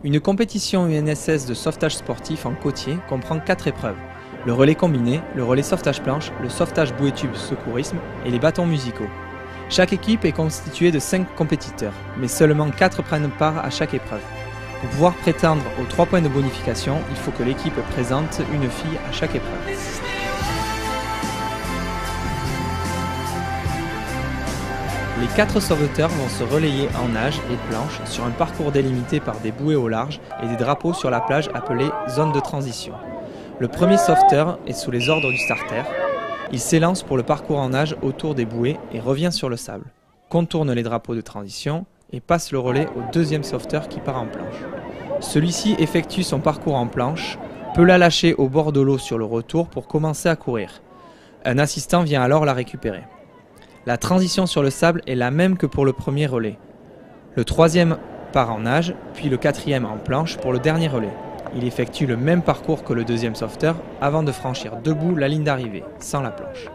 Une compétition UNSS de sauvetage sportif en côtier comprend 4 épreuves. Le relais combiné, le relais sauvetage planche, le sauvetage bouée tube secourisme et les bâtons musicaux. Chaque équipe est constituée de 5 compétiteurs, mais seulement 4 prennent part à chaque épreuve. Pour pouvoir prétendre aux 3 points de bonification, il faut que l'équipe présente une fille à chaque épreuve. Les 4 sauveteurs vont se relayer en nage et planche sur un parcours délimité par des bouées au large et des drapeaux sur la plage appelée zone de transition. Le premier sauveteur est sous les ordres du starter. Il s'élance pour le parcours en nage autour des bouées et revient sur le sable, contourne les drapeaux de transition et passe le relais au deuxième sauveteur qui part en planche. Celui-ci effectue son parcours en planche, peut la lâcher au bord de l'eau sur le retour pour commencer à courir. Un assistant vient alors la récupérer. La transition sur le sable est la même que pour le premier relais. Le troisième part en nage, puis le quatrième en planche pour le dernier relais. Il effectue le même parcours que le deuxième sauveteur avant de franchir debout la ligne d'arrivée, sans la planche.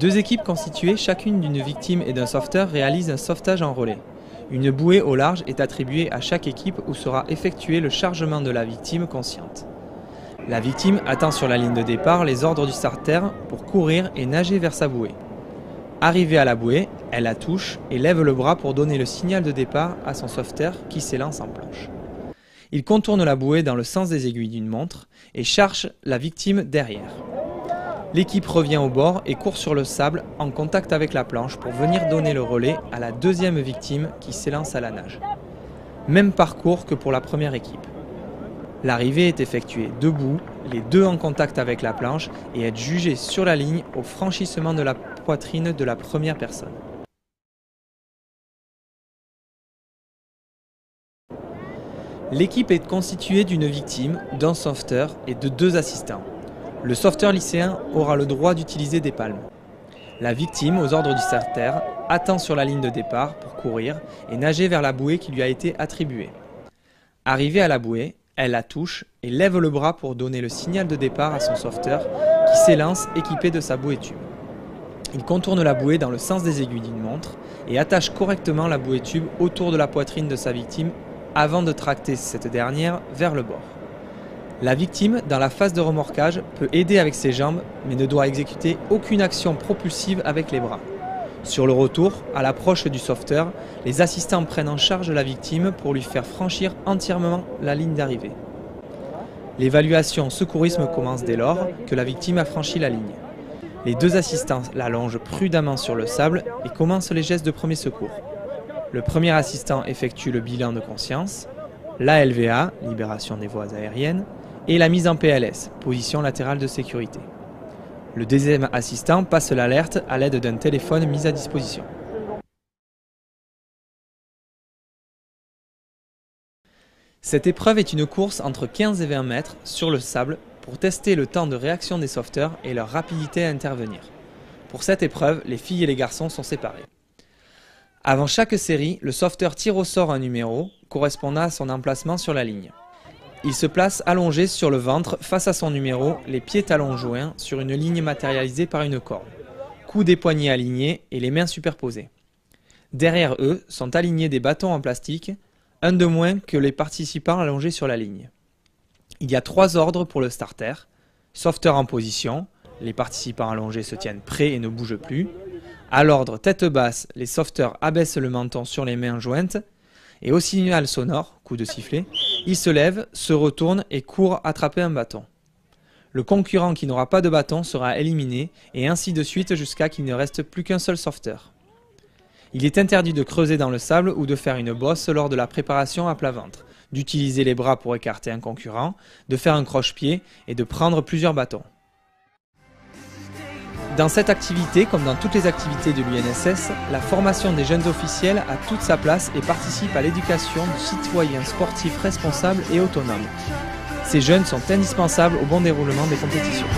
Deux équipes constituées chacune d'une victime et d'un sauveteur réalisent un sauvetage en relais. Une bouée au large est attribuée à chaque équipe où sera effectué le chargement de la victime consciente. La victime attend sur la ligne de départ les ordres du starter pour courir et nager vers sa bouée. Arrivée à la bouée, elle la touche et lève le bras pour donner le signal de départ à son sauveteur qui s'élance en planche. Il contourne la bouée dans le sens des aiguilles d'une montre et charge la victime derrière. L'équipe revient au bord et court sur le sable en contact avec la planche pour venir donner le relais à la deuxième victime qui s'élance à la nage. Même parcours que pour la première équipe. L'arrivée est effectuée debout, les deux en contact avec la planche et être jugés sur la ligne au franchissement de la poitrine de la première personne. L'équipe est constituée d'une victime, d'un sauveteur et de 2 assistants. Le sauveteur lycéen aura le droit d'utiliser des palmes. La victime, aux ordres du starter, attend sur la ligne de départ pour courir et nager vers la bouée qui lui a été attribuée. Arrivée à la bouée, elle la touche et lève le bras pour donner le signal de départ à son sauveteur qui s'élance équipé de sa bouée tube. Il contourne la bouée dans le sens des aiguilles d'une montre et attache correctement la bouée tube autour de la poitrine de sa victime avant de tracter cette dernière vers le bord. La victime, dans la phase de remorquage, peut aider avec ses jambes mais ne doit exécuter aucune action propulsive avec les bras. Sur le retour, à l'approche du sauveteur, les assistants prennent en charge la victime pour lui faire franchir entièrement la ligne d'arrivée. L'évaluation secourisme commence dès lors que la victime a franchi la ligne. Les 2 assistants l'allongent prudemment sur le sable et commencent les gestes de premier secours. Le premier assistant effectue le bilan de conscience, la LVA, libération des voies aériennes, et la mise en PLS, position latérale de sécurité. Le deuxième assistant passe l'alerte à l'aide d'un téléphone mis à disposition. Cette épreuve est une course entre 15 et 20 mètres sur le sable pour tester le temps de réaction des sauveteurs et leur rapidité à intervenir. Pour cette épreuve, les filles et les garçons sont séparés. Avant chaque série, le sauveteur tire au sort un numéro correspondant à son emplacement sur la ligne. Il se place allongé sur le ventre face à son numéro, les pieds talons joints sur une ligne matérialisée par une corde. Coudes des poignets alignés et les mains superposées. Derrière eux sont alignés des bâtons en plastique, un de moins que les participants allongés sur la ligne. Il y a 3 ordres pour le starter. Sauveteur en position, les participants allongés se tiennent prêts et ne bougent plus. À l'ordre tête basse, les sauveteurs abaissent le menton sur les mains jointes. Et au signal sonore, coup de sifflet, ils se lèvent, se retournent et courent attraper un bâton. Le concurrent qui n'aura pas de bâton sera éliminé et ainsi de suite jusqu'à qu'il ne reste plus qu'un seul sauveteur. Il est interdit de creuser dans le sable ou de faire une bosse lors de la préparation à plat ventre, d'utiliser les bras pour écarter un concurrent, de faire un croche-pied et de prendre plusieurs bâtons. Dans cette activité, comme dans toutes les activités de l'UNSS, la formation des jeunes officiels a toute sa place et participe à l'éducation de citoyens sportifs responsables et autonomes. Ces jeunes sont indispensables au bon déroulement des compétitions.